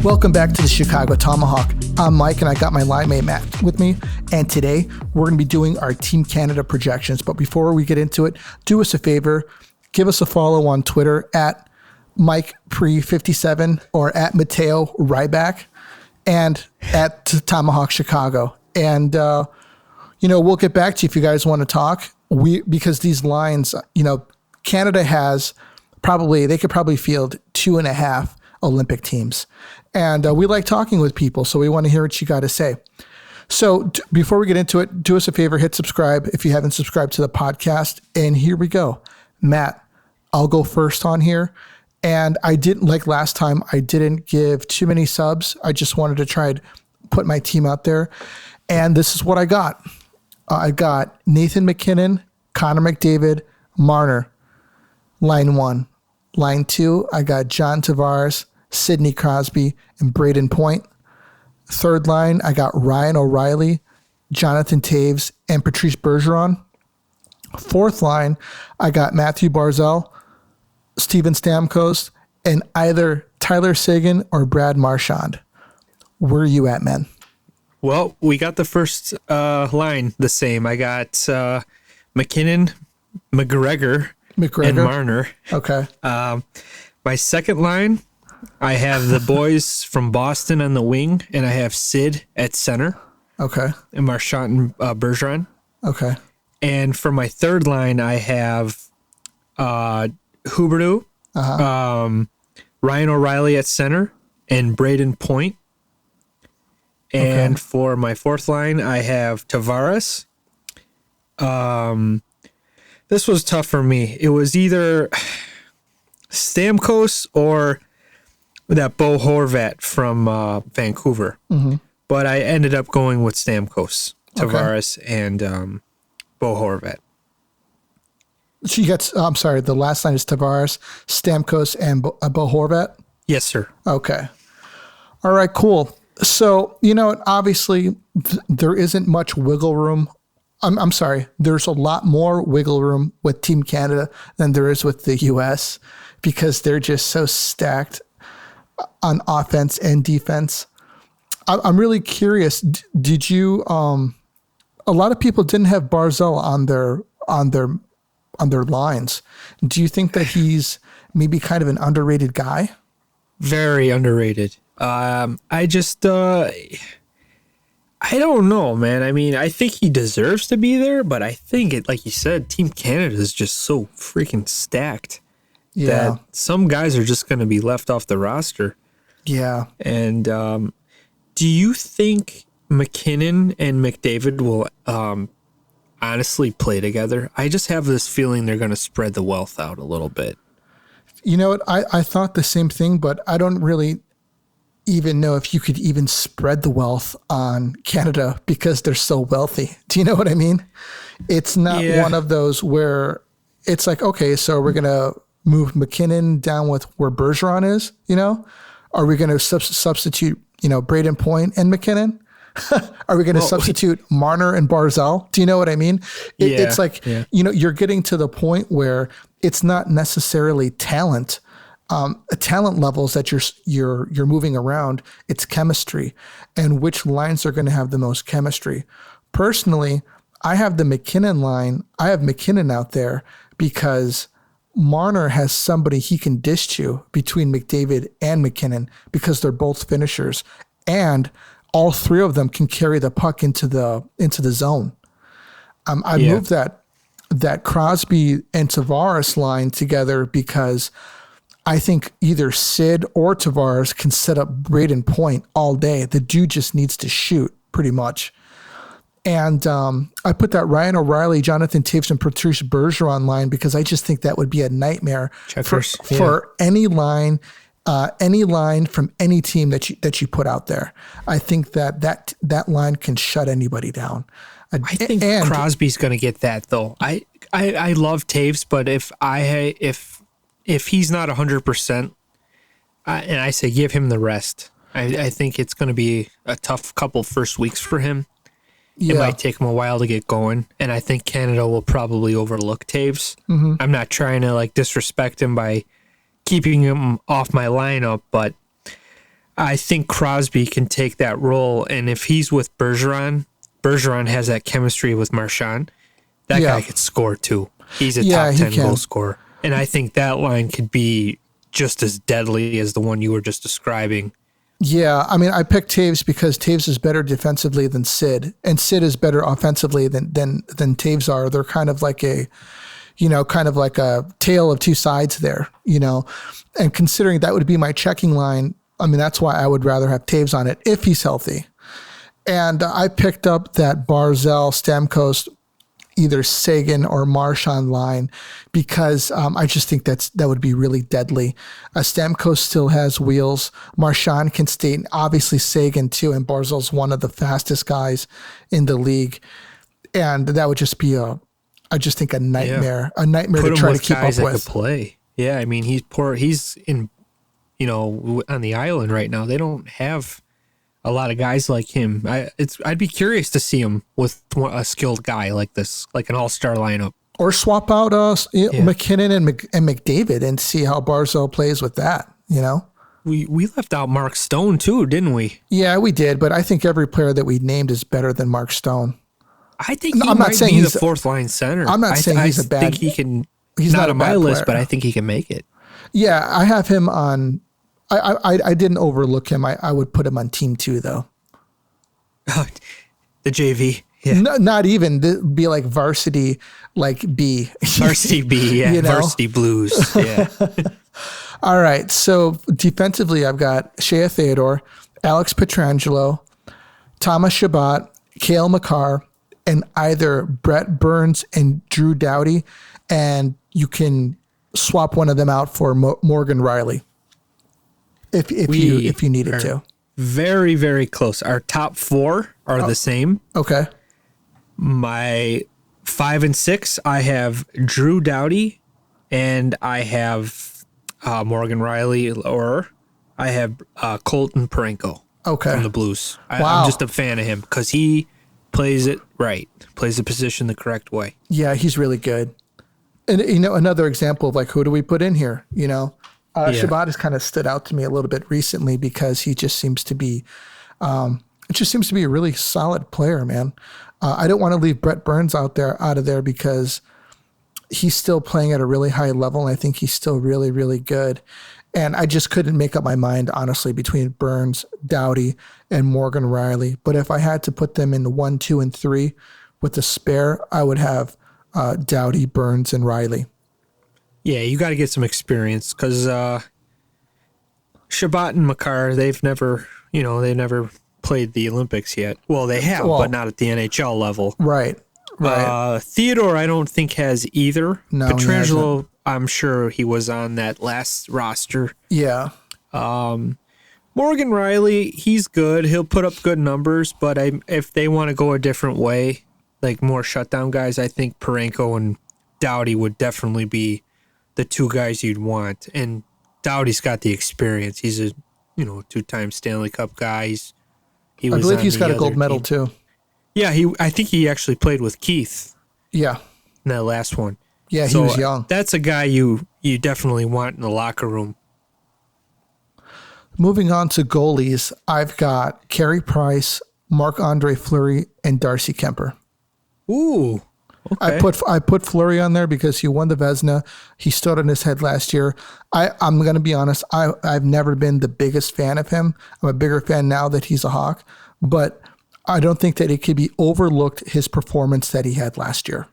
Welcome back to the Chicago Tomahawk. I'm Mike and I got my line mate Matt with me. And today we're going to be doing our Team Canada projections. But before we get into it, do us a favor, give us a follow on Twitter at MikePre57 or at Mateo Ryback and at Tomahawk Chicago. And, we'll get back to you if you guys want to talk. Because these lines, Canada has they could probably field 2.5 Olympic teams. And we like talking with people, so we want to hear what you got to say. So before we get into it, do us a favor, hit subscribe if you haven't subscribed to the podcast. And here we go. Matt, I'll go first on here. And I didn't, like last time, I didn't give too many subs. I just wanted to try and put my team out there. And this is what I got. I got Nathan MacKinnon, Connor McDavid, Marner, line 1. Line 2, I got John Tavares, Sidney Crosby, and Braden Point. Third line, I got Ryan O'Reilly, Jonathan Toews, and Patrice Bergeron. Fourth line, I got Matthew Barzal, Steven Stamkos, and either Tyler Seguin or Brad Marchand. Where are you at, man? Well, we got the first line the same. I got MacKinnon, McGregor, and Marner. Okay. My second line, I have the boys from Boston on the wing, and I have Sid at center. Okay. And Marchand and Bergeron. Okay. And for my third line, I have Huberdeau, Ryan O'Reilly at center, and Braden Point. And for my fourth line, I have Tavares. This was tough for me. It was either Stamkos or that Bo Horvat from Vancouver. Mm-hmm. But I ended up going with Stamkos, Tavares, and Bo Horvat. So you got, the last line is Tavares, Stamkos, and Bo Horvat? Yes, sir. Okay. All right, cool. So, obviously there isn't much wiggle room. I'm sorry. There's a lot more wiggle room with Team Canada than there is with the U.S. because they're just so stacked on offense and defense. I'm really curious. Did you? A lot of people didn't have Barzal on their lines. Do you think that he's maybe kind of an underrated guy? Very underrated. I don't know, man. I mean, I think he deserves to be there, but I think it, like you said, Team Canada is just so freaking stacked that some guys are just going to be left off the roster. Yeah. And do you think MacKinnon and McDavid will honestly play together? I just have this feeling they're going to spread the wealth out a little bit. You know what? I thought the same thing, but I don't really even know if you could even spread the wealth on Canada because they're so wealthy. Do you know what I mean? It's not one of those where it's like, okay, so we're going to move MacKinnon down with where Bergeron is, Are we going to substitute, Braden Point and MacKinnon? Are we going to substitute Marner and Barzal? Do you know what I mean? It's like, you're getting to the point where it's not necessarily talent levels that you're moving around. It's chemistry and which lines are going to have the most chemistry. Personally, I have the MacKinnon line. I have MacKinnon out there because Marner has somebody he can dish to between McDavid and MacKinnon because they're both finishers, and all three of them can carry the puck into the zone. I moved that Crosby and Tavares line together because I think either Sid or Tavares can set up Braden Point all day. The dude just needs to shoot pretty much. And I put that Ryan O'Reilly, Jonathan Toews, and Patrice Bergeron line because I just think that would be a nightmare for any line from any team that you put out there. I think that line can shut anybody down. I think Crosby's going to get that though. I love Toews, but if he's not 100%, and I say give him the rest, I think it's going to be a tough couple first weeks for him. Yeah. It might take him a while to get going, and I think Canada will probably overlook Toews. Mm-hmm. I'm not trying to disrespect him by keeping him off my lineup, but I think Crosby can take that role, and if he's with Bergeron, Bergeron has that chemistry with Marchand. That guy could score too. He's a top 10 goal scorer, and I think that line could be just as deadly as the one you were just describing. Yeah, I mean, I picked Taves because Taves is better defensively than Sid, and Sid is better offensively than Taves are. They're kind of like a tale of two sides there, And considering that would be my checking line, I mean, that's why I would rather have Taves on it if he's healthy. And I picked up that Barzal, Stamkos, either Sagan or Marchand line because I just think that would be really deadly. Stamkos still has wheels. Marchand can stay, obviously Sagan too, and Barzal's one of the fastest guys in the league. And that would just be I just think a nightmare to try to keep up with. That could play. Yeah, I mean, he's in, on the island right now. They don't have a lot of guys like him. I'd be curious to see him with a skilled guy like this, like an all-star lineup. Or swap out McKinnon and McDavid and see how Barzal plays with that, We left out Mark Stone too, didn't we? Yeah, we did, but I think every player that we named is better than Mark Stone. I think he might be the fourth line center. I'm not saying he's a bad. I think he can. He's not on my list, but I think he can make it. Yeah, I have him on. I didn't overlook him. I would put him on team 2 though. The JV. Yeah. No, not even be like varsity, like B. Varsity B, yeah. Varsity Blues, yeah. All right. So defensively, I've got Shea Theodore, Alex Pietrangelo, Thomas Chabot, Cale Makar, and either Brett Burns and Drew Doughty, and you can swap one of them out for Morgan Riley if you needed to. Very, very close. Our top 4 are the same. Okay. My 5 and 6, I have Drew Doughty, and I have Morgan Riley, or I have Colton Parayko from the Blues. Wow. I'm just a fan of him because he plays it right, plays the position the correct way. Yeah, he's really good. And another example of like, who do we put in here? Chabot has kind of stood out to me a little bit recently because he just seems to be, a really solid player, man. I don't want to leave Brett Burns out of there because he's still playing at a really high level, and I think he's still really, really good. And I just couldn't make up my mind, honestly, between Burns, Doughty, and Morgan Riley. But if I had to put them in 1, 2, and 3 with the spare, I would have Doughty, Burns, and Riley. Yeah, you got to get some experience because Chabot and Makar, they've never played the Olympics yet. Well, they have, but not at the NHL level. Right. Theodore, I don't think has either. No, Pietrangelo, I'm sure he was on that last roster. Yeah. Morgan Riley, he's good. He'll put up good numbers, but if they want to go a different way, like more shutdown guys, I think Parayko and Doughty would definitely be the 2 guys you'd want. And Doughty's got the experience. He's a 2-time Stanley Cup guy. I believe he's got a gold medal too. Yeah, I think he actually played with Keith. Yeah. In that last one. Yeah, he was young. That's a guy you definitely want in the locker room. Moving on to goalies, I've got Carey Price, Marc-Andre Fleury, and Darcy Kemper. Ooh. Okay. I put Fleury on there because he won the Vezina. He stood on his head last year. I'm going to be honest. I've never been the biggest fan of him. I'm a bigger fan now that he's a Hawk, but I don't think that it could be overlooked his performance that he had last year.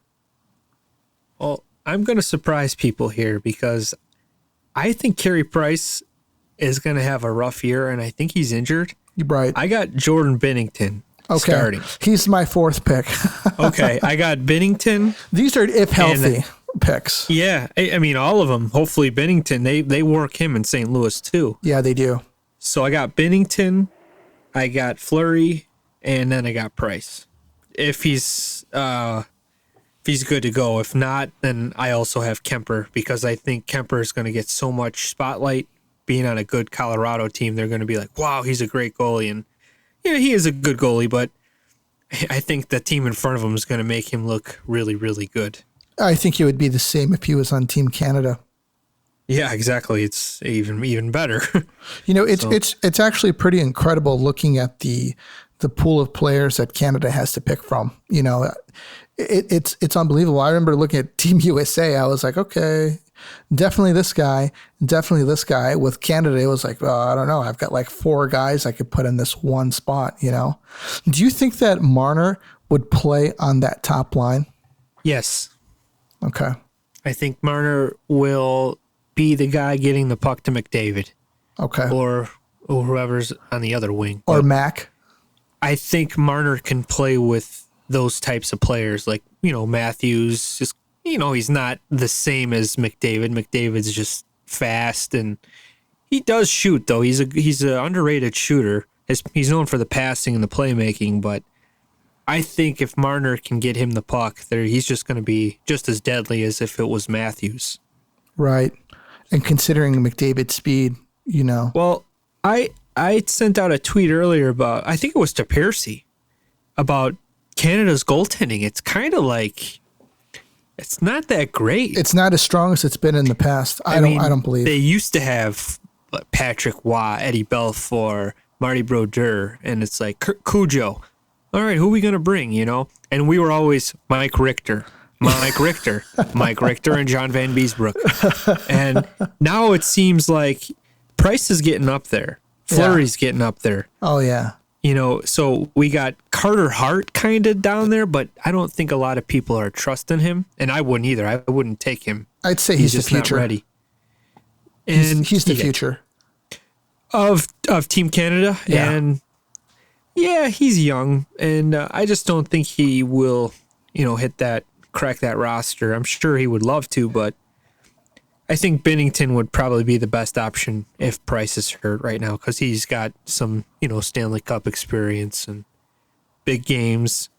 Well, I'm going to surprise people here because I think Carey Price is going to have a rough year, and I think he's injured. Right. I got Jordan Binnington. Okay. Starting. He's my 4th pick. Okay. I got Binnington. These are if healthy picks. Yeah. I mean, all of them. Hopefully Binnington, they work him in St. Louis too. Yeah, they do. So I got Binnington, I got Fleury, and then I got Price. If he's good to go. If not, then I also have Kemper because I think Kemper is going to get so much spotlight being on a good Colorado team. They're going to be like, wow, he's a great goalie. And yeah, he is a good goalie, but I think the team in front of him is going to make him look really, really good. I think it would be the same if he was on Team Canada. Yeah, exactly. It's even better. It's actually pretty incredible looking at the pool of players that Canada has to pick from. It's unbelievable. I remember looking at Team USA. I was like, okay, definitely this guy, definitely this guy. With Canada, it was like, well, I don't know. I've got like 4 guys I could put in this one spot. Do you think that Marner would play on that top line? Yes. Okay. I think Marner will be the guy getting the puck to McDavid. Okay. Or whoever's on the other wing. Or Mac. I think Marner can play with those types of players, like, Matthews. Just, he's not the same as McDavid. McDavid's just fast, and he does shoot, though. He's an underrated shooter. He's known for the passing and the playmaking, but I think if Marner can get him the puck, he's just going to be just as deadly as if it was Matthews. Right. And considering McDavid's speed, Well, I sent out a tweet earlier about, I think it was to Piercy, about Canada's goaltending. It's kind of like, it's not that great. It's not as strong as it's been in the past. I don't believe. They used to have Patrick Waugh, Eddie Belfour, Marty Brodeur, and it's like Cujo. All right, who are we going to bring, And we were always Mike Richter, and John Van Beesbrook. And now it seems like Price is getting up there. Fleury's getting up there. Oh, yeah. So we got Carter Hart kind of down there, but I don't think a lot of people are trusting him, and I wouldn't either. I wouldn't take him. I'd say he's the just future. Not ready. And he's the future of Team Canada, and he's young, and I just don't think he will, crack that roster. I'm sure he would love to, but I think Binnington would probably be the best option if Price is hurt right now, because he's got some, Stanley Cup experience and big games.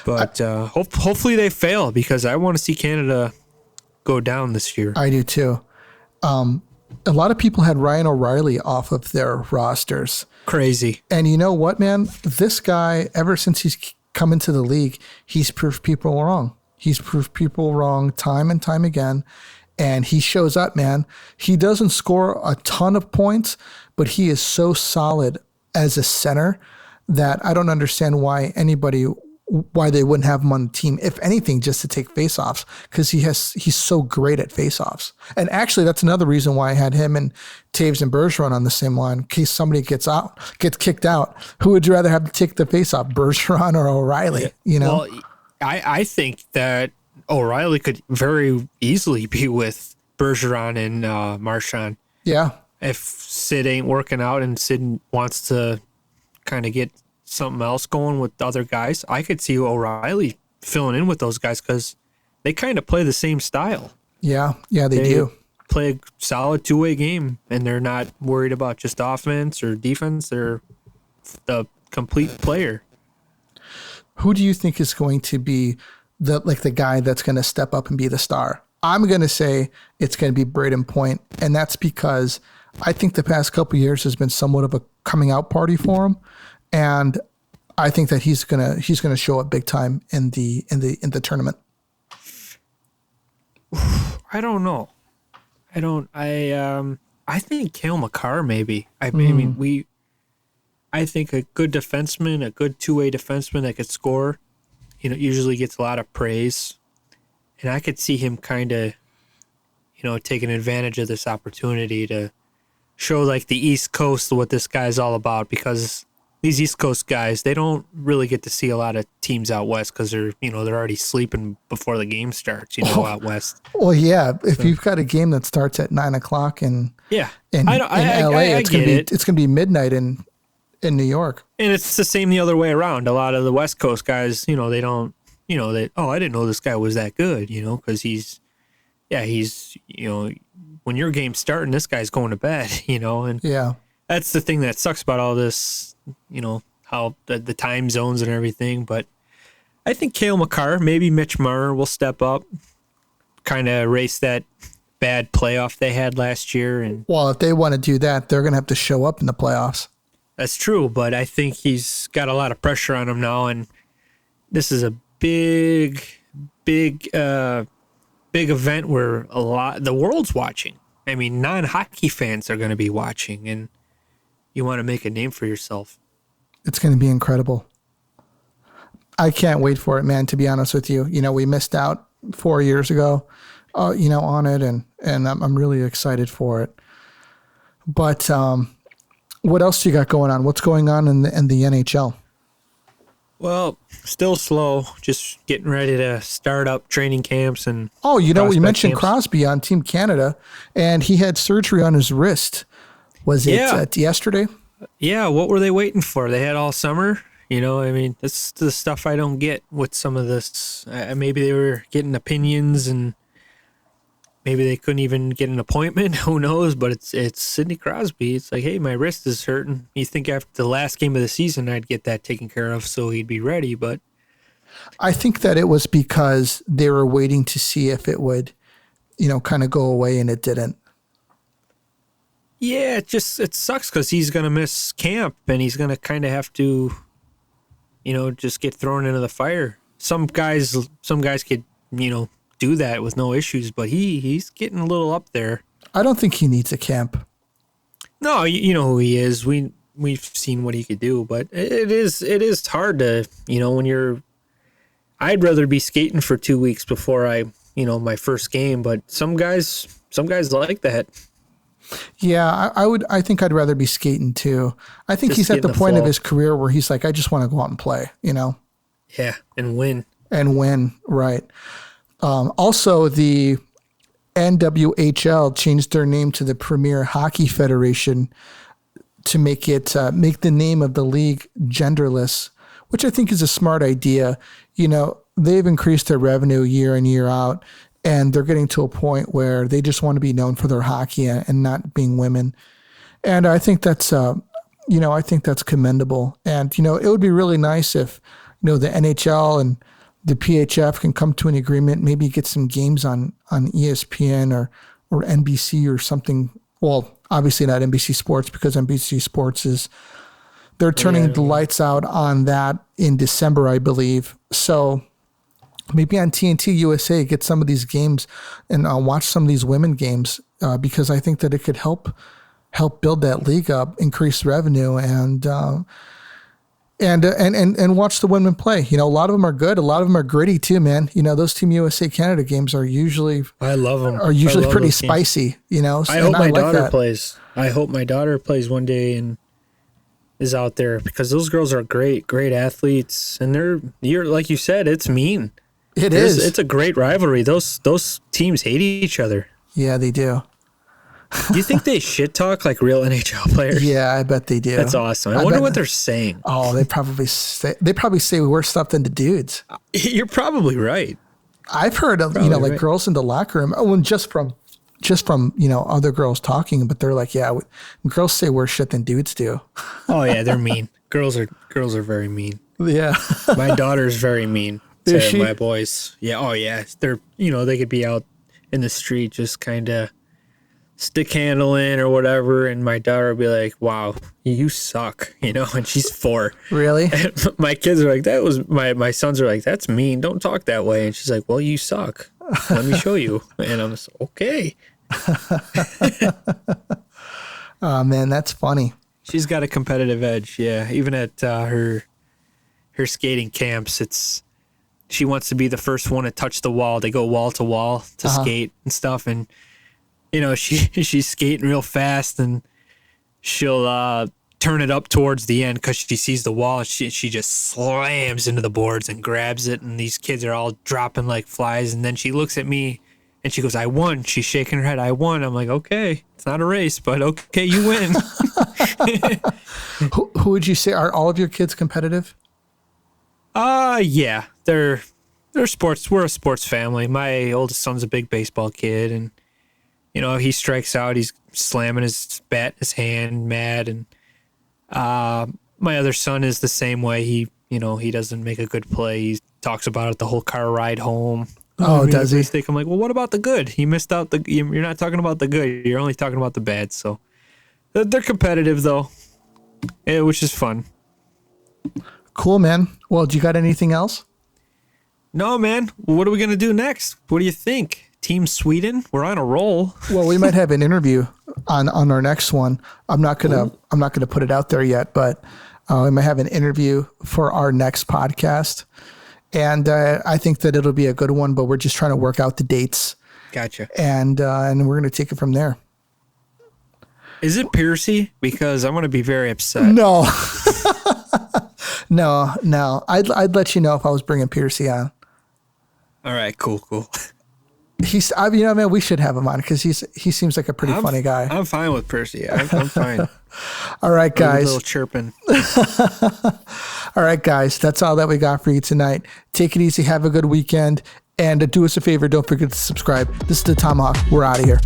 But hopefully they fail, because I want to see Canada go down this year. I do too. A lot of people had Ryan O'Reilly off of their rosters. Crazy. And you know what, man? This guy, ever since he's come into the league, he's proved people wrong. He's proved people wrong time and time again. And he shows up, man. He doesn't score a ton of points, but he is so solid as a center that I don't understand why they wouldn't have him on the team, if anything, just to take faceoffs, because he's so great at faceoffs. And actually, that's another reason why I had him and Taves and Bergeron on the same line. In case somebody gets kicked out, who would you rather have to take the faceoff, Bergeron or O'Reilly? Well, I think that O'Reilly could very easily be with Bergeron and Marchand. Yeah. If Sid ain't working out and Sid wants to kind of get something else going with the other guys, I could see O'Reilly filling in with those guys, because they kind of play the same style. Yeah, they do. Play a solid two-way game, and they're not worried about just offense or defense. They're the complete player. Who do you think is going to be the guy that's going to step up and be the star? I'm going to say it's going to be Braden Point, and that's because I think the past couple of years has been somewhat of a coming out party for him, and I think that he's gonna show up big time in the tournament. I don't know. I think Cale Makar maybe. I think a good defenseman, a good two-way defenseman that could score, usually gets a lot of praise. And I could see him kind of, taking advantage of this opportunity to show like the East Coast what this guy's all about, because these East Coast guys, they don't really get to see a lot of teams out west, because they're already sleeping before the game starts, out west. Well, yeah. If you've got a game that starts at 9:00 in LA, it's gonna be midnight in New York. And it's the same the other way around. A lot of the West Coast guys, they don't, I didn't know this guy was that good, because he's when your game's starting, this guy's going to bed, and yeah. That's the thing that sucks about all this, how the time zones and everything. But I think Cale Makar, maybe Mitch Marner will step up, kind of erase that bad playoff they had last year. And well, if they want to do that, they're going to have to show up in the playoffs. That's true, but I think he's got a lot of pressure on him now, and this is a big big event where the world's watching. I mean, non-hockey fans are going to be watching, and you want to make a name for yourself. It's going to be incredible. I can't wait for it, man, to be honest with you. We missed out 4 years ago, on it, and I'm really excited for it. But what else you got going on? What's going on in the NHL? Well, still slow. Just getting ready to start up training camps and. Oh, we mentioned camps. Crosby on Team Canada, and he had surgery on his wrist. Was it yesterday? Yeah. What were they waiting for? They had all summer. That's the stuff I don't get with some of this. Maybe they were getting opinions, and maybe they couldn't even get an appointment. Who knows? But it's Sidney Crosby. It's like, hey, my wrist is hurting. You think after the last game of the season I'd get that taken care of so he'd be ready, but I think that it was because they were waiting to see if it would, kind of go away, and it didn't. Yeah, it sucks because he's going to miss camp, and he's going to kind of have to, just get thrown into the fire. Some guys could, do that with no issues, but he's getting a little up there. I don't think he needs a camp. No, you know who he is. We've seen what he could do, but it is hard to, when I'd rather be skating for 2 weeks before my first game, but some guys like that. Yeah, I think I'd rather be skating too. I think he's at the point of his career where he's like, I just want to go out and play, Yeah, and win. Right. Also, the NWHL changed their name to the Premier Hockey Federation to make the name of the league genderless, which I think is a smart idea. They've increased their revenue year in, year out, and they're getting to a point where they just want to be known for their hockey and not being women. And I think that's, commendable. And, it would be really nice if, the NHL and the PHF can come to an agreement, maybe get some games on ESPN or NBC or something. Well, obviously not NBC Sports, because NBC Sports they're turning the lights out on that in December, I believe. So maybe on TNT USA, get some of these games and watch some of these women games because I think that it could help build that league up, increase revenue, and watch the women play. A lot of them are good. A lot of them are gritty too, man. Those Team USA Canada games are usually I love them. Are usually pretty spicy. I hope my daughter plays. I hope my daughter plays one day and is out there, because those girls are great athletes, and you're like you said, it's mean. It is. It's a great rivalry. Those teams hate each other. Yeah, they do. Do you think they shit talk like real NHL players? Yeah, I bet they do. That's awesome. I wonder what they're saying. Oh, they probably say worse stuff than the dudes. You're probably right. I've heard of right. Girls in the locker room. Oh, and just from other girls talking, but they're like, yeah, girls say worse shit than dudes do. Oh yeah, they're mean. Girls are very mean. Yeah, my daughter's very mean to my boys. Yeah. Oh yeah, they're they could be out in the street just kind of stick handling or whatever, and my daughter would be like, wow, you suck, and she's 4. Really? And my kids are like, my sons are like, that's mean, don't talk that way. And she's like, well, you suck, let me show you. And I'm just okay. Oh man, that's funny. She's got a competitive edge. Yeah, even at her skating camps, she wants to be the first one to touch the wall. They go wall to wall to skate and stuff, and she's skating real fast, and she'll turn it up towards the end because she sees the wall. She just slams into the boards and grabs it, and these kids are all dropping like flies. And then she looks at me and she goes, I won. She's shaking her head. I won. I'm like, okay, it's not a race, but okay, you win. Who would you say, are all of your kids competitive? Yeah, they're sports. We're a sports family. My oldest son's a big baseball kid, and he strikes out, he's slamming his bat in his hand, mad. And my other son is the same way. He doesn't make a good play. He talks about it the whole car ride home. Oh, does he? I'm like, well, what about the good? He missed out you're not talking about the good. You're only talking about the bad. So they're competitive though, which is fun. Cool, man. Well, do you got anything else? No, man. What are we going to do next? What do you think? Team Sweden. We're on a roll. Well, we might have an interview on our next one. I'm not gonna put it out there yet, but we might have an interview for our next podcast, and I think that it'll be a good one. But we're just trying to work out the dates. Gotcha. And we're gonna take it from there. Is it Piercy? Because I'm gonna be very upset. No, no. I'd let you know if I was bringing Piercy on. All right, cool. Man, we should have him on because he seems like a pretty funny guy. I'm fine with Percy. I'm fine. All right, guys. A little chirping. All right, guys. That's all that we got for you tonight. Take it easy. Have a good weekend. And do us a favor. Don't forget to subscribe. This is the Tomahawk. We're out of here.